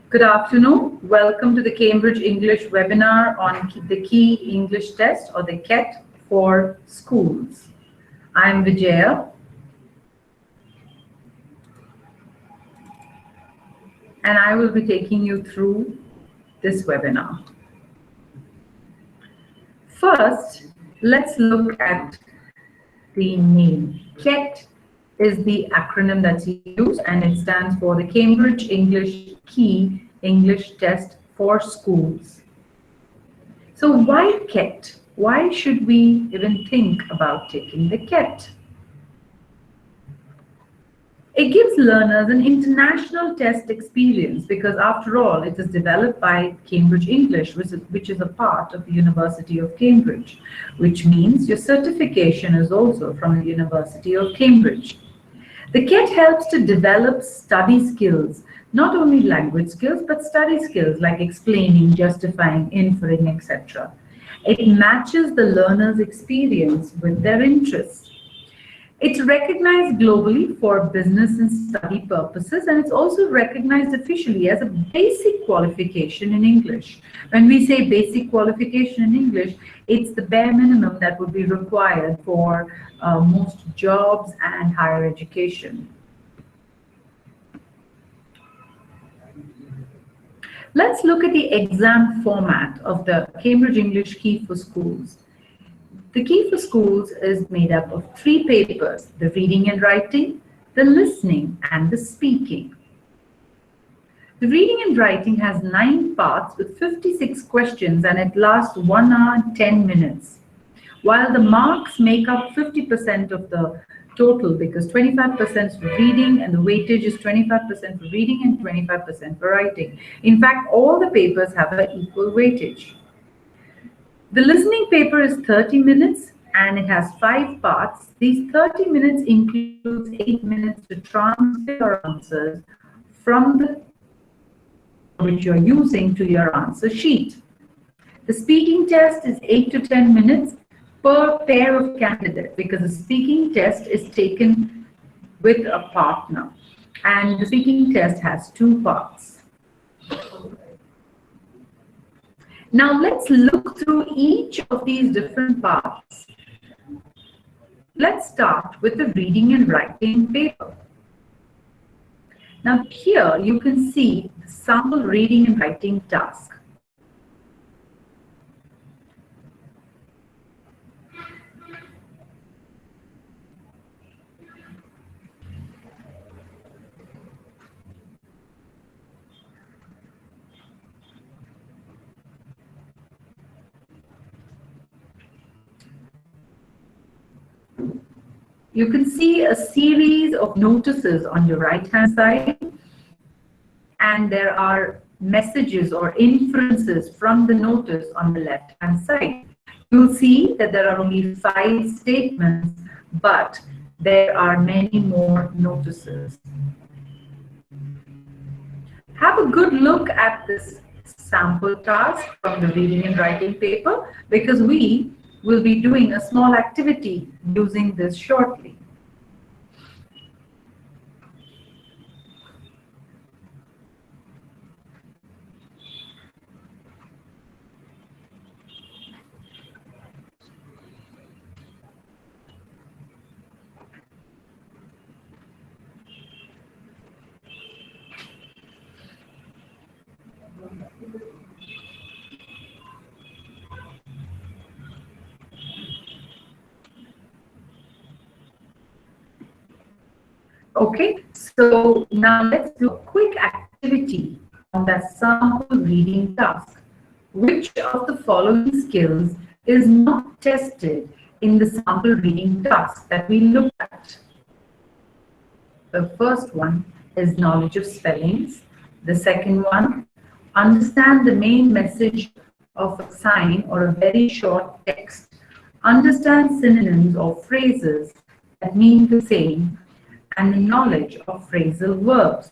Good afternoon. Welcome to the Cambridge English webinar on the Key English Test, or the KET, for schools. I'm Vijaya, and I will be taking you through this webinar. First, let's look at the name. KET is the acronym that's used, and it stands for the Cambridge English Key English Test for Schools. So why KET? Why should we even think about taking the KET? It gives learners an international test experience because, after all, it is developed by Cambridge English, which is a part of the University of Cambridge, which means your certification is also from the University of Cambridge. The KET helps to develop study skills, not only language skills, but study skills like explaining, justifying, inferring, etc. It matches the learner's experience with their interests. It's recognized globally for business and study purposes, and it's also recognized officially as a basic qualification in English. When we say basic qualification in English, it's the bare minimum that would be required for most jobs and higher education. Let's look at the exam format of the Cambridge English Key for Schools. The Key for Schools is made up of 3 papers: the reading and writing, the listening, and the speaking. The reading and writing has 9 parts with 56 questions, and it lasts 1 hour and 10 minutes. While the marks make up 50% of the total, because 25% for reading and the weightage is 25% for reading and 25% for writing. In fact, all the papers have an equal weightage. The listening paper is 30 minutes and it has 5 parts. These 30 minutes includes 8 minutes to transfer your answers from the which you're using to your answer sheet. The speaking test is 8 to 10 minutes per pair of candidates, because the speaking test is taken with a partner, and the speaking test has 2 parts. Now let's look through each of these different parts. Let's start with the reading and writing paper. Now here you can see the sample reading and writing task. You can see a series of notices on your right-hand side, and there are messages or inferences from the notice on the left-hand side. You'll see that there are only 5 statements, but there are many more notices. Have a good look at this sample task from the reading and writing paper, because we will be doing a small activity using this shortly. Okay, so now let's do a quick activity on that sample reading task. Which of the following skills is not tested in the sample reading task that we looked at? The first one is knowledge of spellings. The second one, understand the main message of a sign or a very short text. Understand synonyms or phrases that mean the same, and the knowledge of phrasal verbs.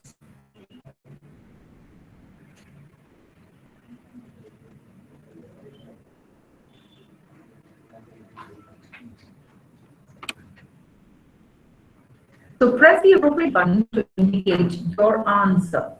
So press the appropriate button to indicate your answer.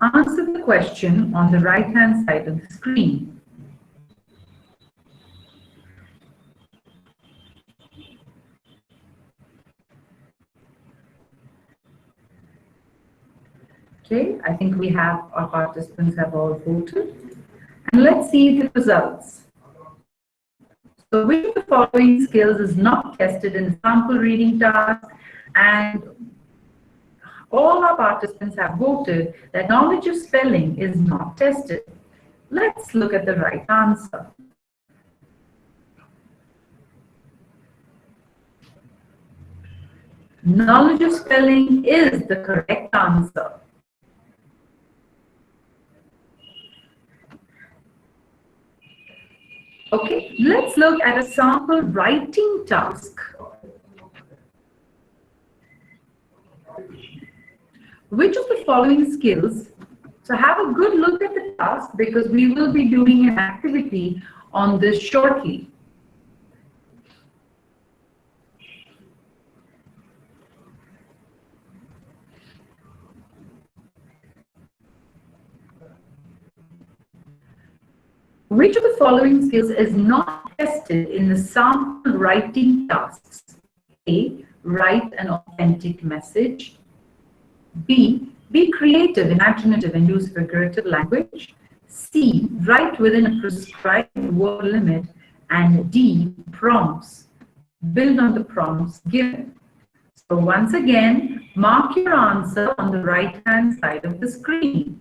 Answer the question on the right-hand side of the screen. Okay, I think we have our participants have all voted. And let's see the results. So which of the following skills is not tested in the sample reading task? And all our participants have voted that knowledge of spelling is not tested. Let's look at the right answer. Knowledge of spelling is the correct answer. Okay, let's look at a sample writing task. Which of the following skills, so have a good look at the task because we will be doing an activity on this shortly. Which of the following skills is not tested in the sample writing tasks? A, write an authentic message. B, be creative, imaginative, and use figurative language. C, write within a prescribed word limit. And D, prompts. Build on the prompts given. So once again, mark your answer on the right-hand side of the screen.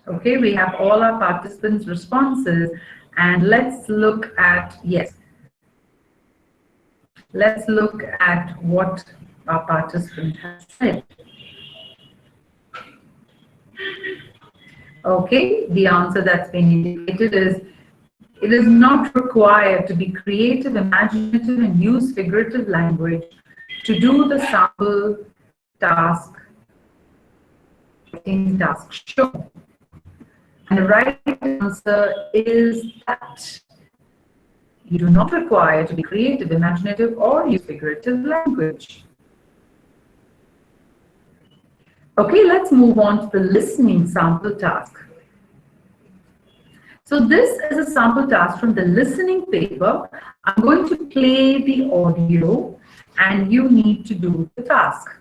Okay, we have all our participants' responses, and let's look at, yes, let's look at what our participant has said. Okay, the answer that's been indicated is, it is not required to be creative, imaginative, and use figurative language to do the sample task, shown. And the right answer is that you do not require to be creative, imaginative, or use figurative language. Okay, let's move on to the listening sample task. So this is a sample task from the listening paper. I'm going to play the audio and you need to do the task.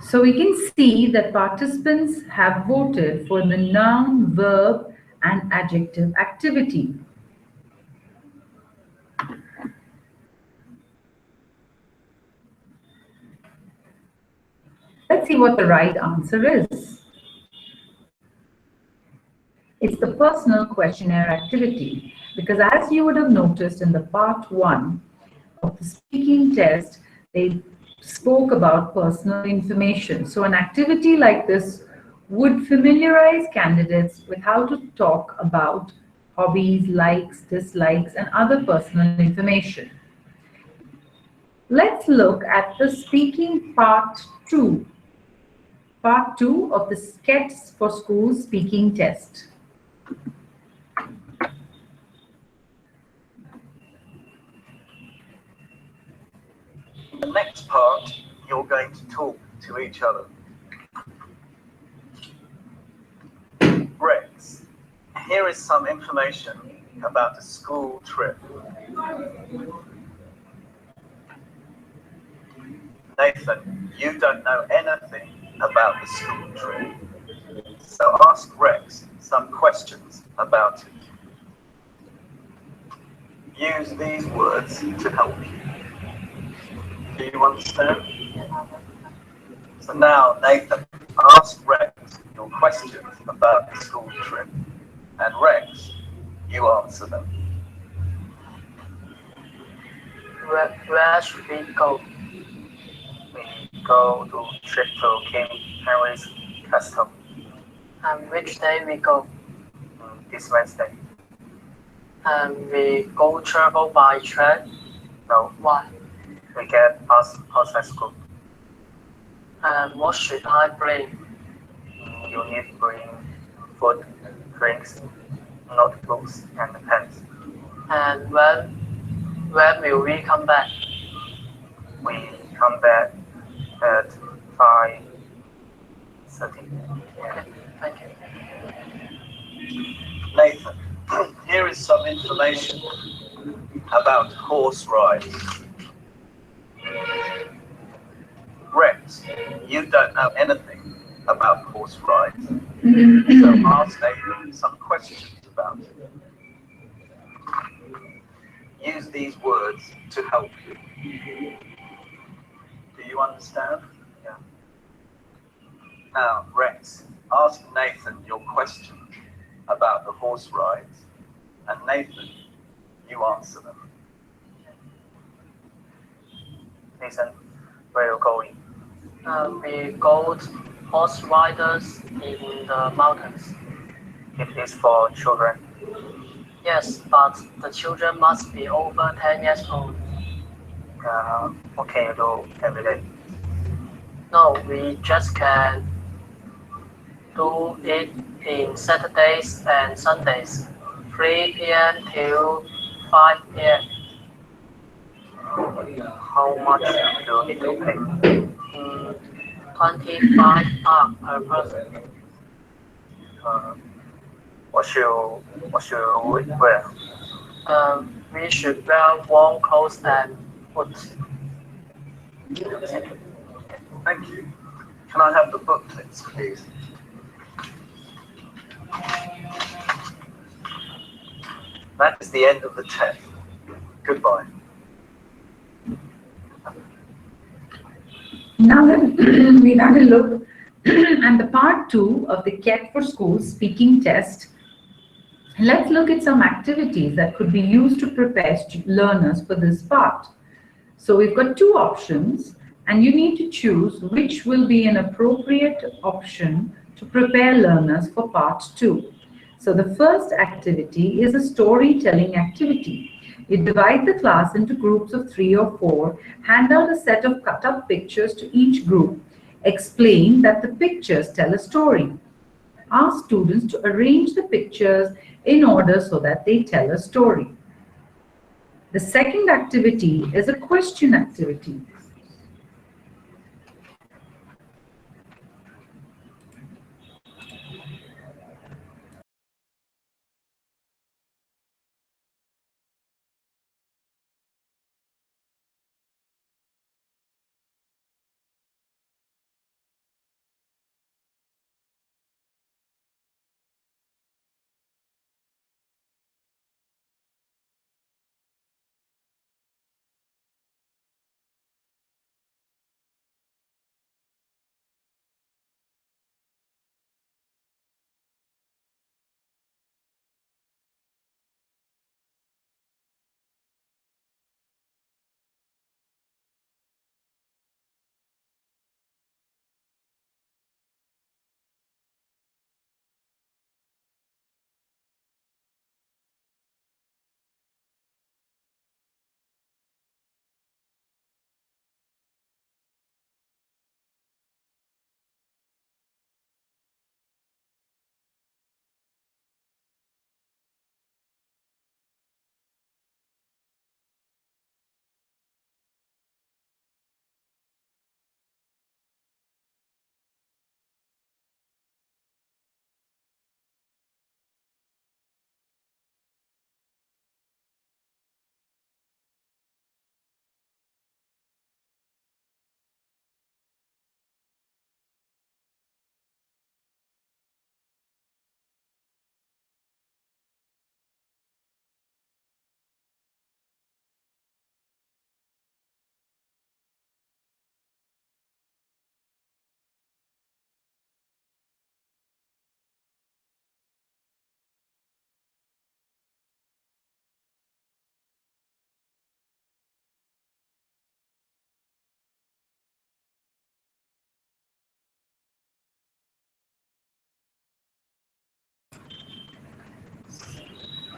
So we can see that participants have voted for the noun, verb, and adjective activity. Let's see what the right answer is. It's the personal questionnaire activity, because as you would have noticed in the part 1 of the speaking test, they spoke about personal information. So an activity like this would familiarize candidates with how to talk about hobbies, likes, dislikes, and other personal information. Let's look at the speaking part 2 of the Sketch for Schools speaking test. In the next part, you're going to talk to each other. Rex, here is some information about a school trip. Nathan, you don't know anything about the school trip, so ask Rex some questions about it. Use these words to help you. Do you understand? So now, Nathan, ask Rex your questions about the school trip, and Rex, you answer them. Where should we go? We go to trip to King Henry's Castle. And which day we go? This Wednesday. And we go travel by train? No, Why? we get bus outside school. And what should I bring? You need to bring food, drinks, notebooks, and pens. And when will we come back? We come back at 5:30. Okay, thank you. Nathan, here is some information about horse rides. Rex, you don't know anything about horse rides, so ask Nathan some questions about it. Use these words to help you. Do you understand? Yeah. Now, Rex, ask Nathan your question about the horse rides, and Nathan, you answer them. Nathan, where are you going? We go horse riders in the mountains. It is for children. Yes, but the children must be over 10 years old. What can you do every day? No, we just can do it in Saturdays and Sundays, 3 p.m. till 5 p.m. How much do you need to pay? 25 baht per person. What should we wear? We should wear warm clothes and boots. Thank you. Can I have the booklets, please? That is the end of the test. Goodbye. Now that we've had a look at the part 2 of the Cat for Schools speaking test, let's look at some activities that could be used to prepare learners for this part. So we've got 2 options, and you need to choose which will be an appropriate option to prepare learners for part 2. So the first activity is a storytelling activity. You divide the class into groups of 3 or 4, hand out a set of cut-up pictures to each group, explain that the pictures tell a story. Ask students to arrange the pictures in order so that they tell a story. The second activity is a question activity.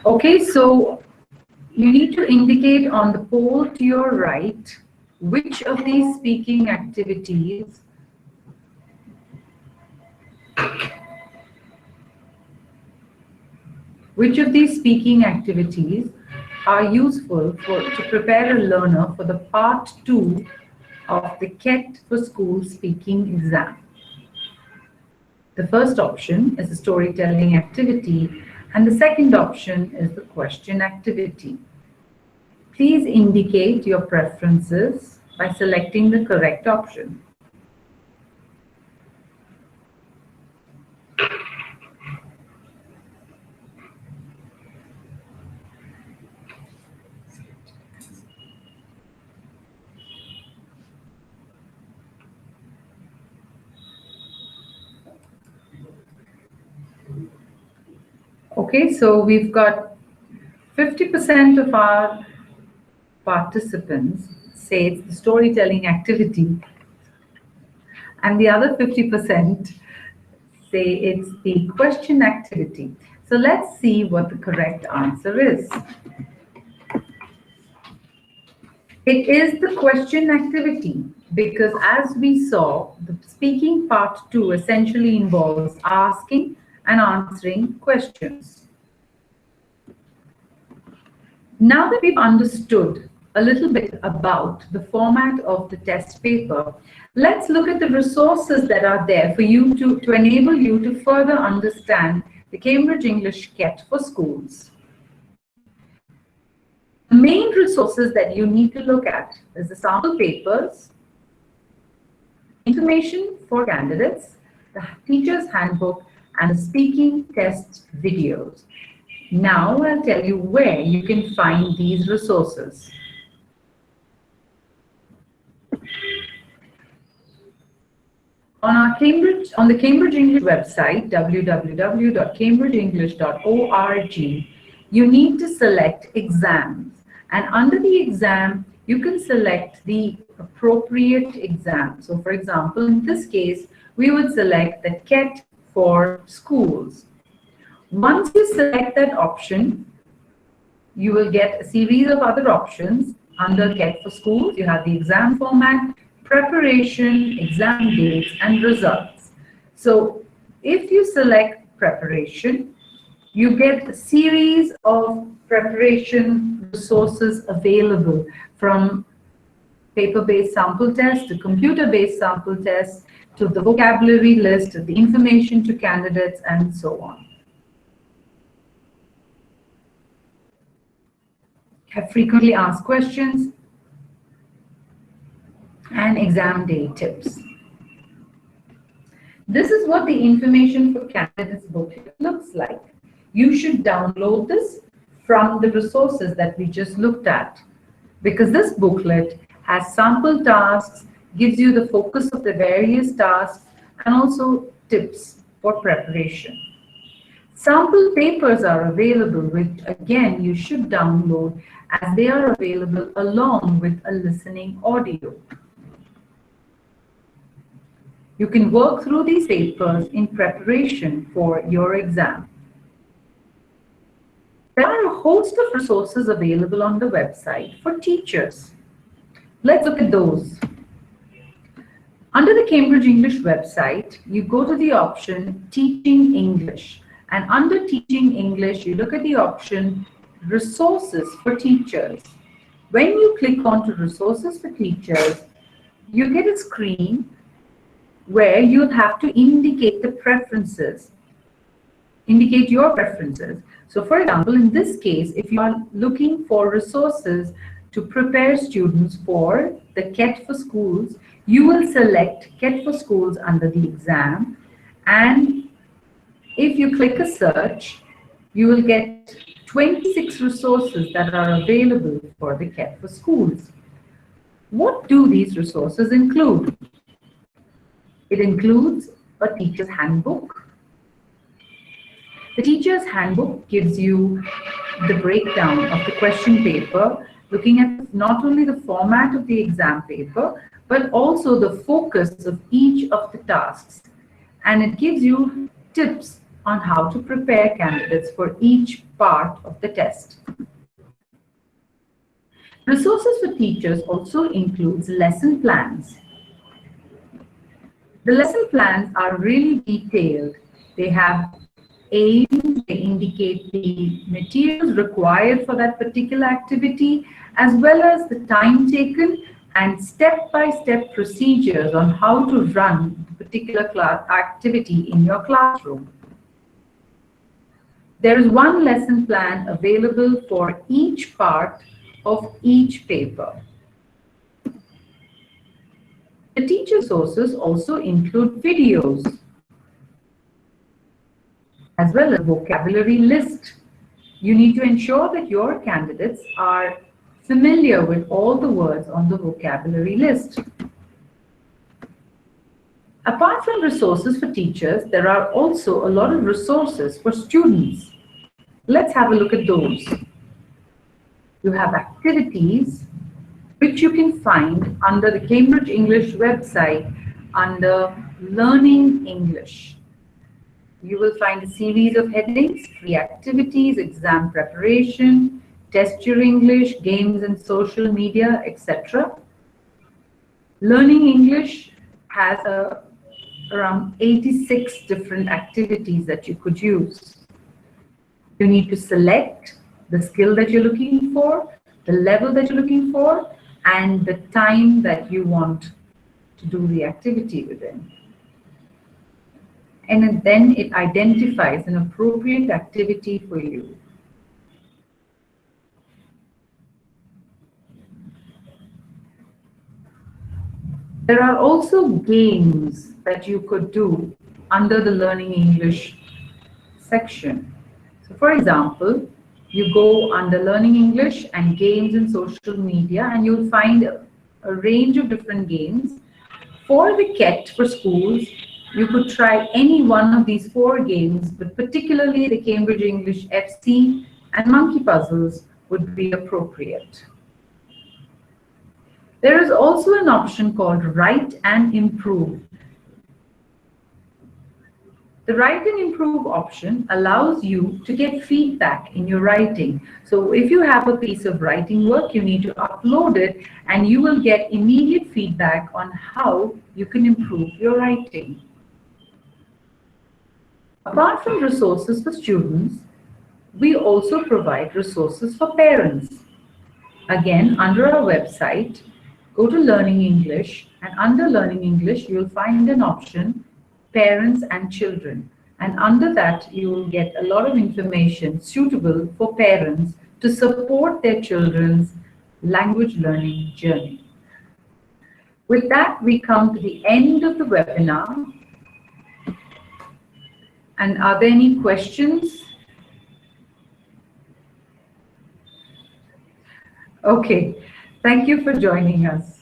Okay, so you need to indicate on the poll to your right which of these speaking activities are useful to prepare a learner for the part 2 of the KET for School speaking exam. The first option is the storytelling activity, and the second option is the question activity. Please indicate your preferences by selecting the correct option. Okay, so we've got 50% of our participants say it's the storytelling activity, and the other 50% say it's the question activity. So let's see what the correct answer is. It is the question activity, because as we saw, the speaking part 2 essentially involves asking and answering questions. Now that we've understood a little bit about the format of the test paper, let's look at the resources that are there for you to enable you to further understand the Cambridge English KET for Schools. The main resources that you need to look at is the sample papers, information for candidates, the teacher's handbook, and the speaking test videos. Now I'll tell you where you can find these resources. On the Cambridge English website, www.cambridgeenglish.org, you need to select exams. And under the exam, you can select the appropriate exam. So for example, in this case, we would select the KET for Schools. Once you select that option, you will get a series of other options. Under KET for Schools, you have the exam format, preparation, exam dates, and results. So if you select preparation, you get a series of preparation resources available, from paper-based sample tests to computer-based sample tests to the vocabulary list, to the information to candidates, and so on. Have frequently asked questions and exam day tips. This is what the information for candidates booklet looks like. You should download this from the resources that we just looked at, because this booklet has sample tasks, gives you the focus of the various tasks, and also tips for preparation. Sample papers are available, which again you should download, as they are available along with a listening audio. You can work through these papers in preparation for your exam. There are a host of resources available on the website for teachers. Let's look at those. Under the Cambridge English website, you go to the option Teaching English. And under Teaching English, you look at the option Resources for Teachers. When you click onto Resources for Teachers, you get a screen where you'll have to indicate the preferences, indicate your preferences. So for example, in this case, if you are looking for resources to prepare students for the KET for Schools, you will select KET for Schools under the exam, and if you click a search, you will get 26 resources that are available for the KET for Schools. What do these resources include? It includes a teacher's handbook. The teacher's handbook gives you the breakdown of the question paper, looking at not only the format of the exam paper, but also the focus of each of the tasks. And it gives you tips on how to prepare candidates for each part of the test. Resources for teachers also includes lesson plans. The lesson plans are really detailed. They have aims, they indicate the materials required for that particular activity, as well as the time taken and step-by-step procedures on how to run the particular class activity in your classroom. There is one lesson plan available for each part of each paper. The teacher resources also include videos, as well as vocabulary list. You need to ensure that your candidates are familiar with all the words on the vocabulary list. Apart from resources for teachers, there are also a lot of resources for students. Let's have a look at those. You have activities which you can find under the Cambridge English website under Learning English. You will find a series of headings: free activities, exam preparation, test your English, games and social media, etc. Learning English has around 86 different activities that you could use. You need to select the skill that you're looking for, the level that you're looking for, and the time that you want to do the activity within. And then it identifies an appropriate activity for you. There are also games that you could do under the Learning English section. So for example, you go under Learning English and Games and Social Media, and you'll find a range of different games. For the KET for schools, you could try any one of these 4 games, but particularly the Cambridge English FC and Monkey Puzzles would be appropriate. There is also an option called Write and Improve. The Write and Improve option allows you to get feedback in your writing. So if you have a piece of writing work, you need to upload it and you will get immediate feedback on how you can improve your writing. Apart from resources for students, we also provide resources for parents. Again, under our website, go to Learning English, and under Learning English, you'll find an option, Parents and Children. And under that, you will get a lot of information suitable for parents to support their children's language learning journey. With that, we come to the end of the webinar. And are there any questions? Okay, thank you for joining us.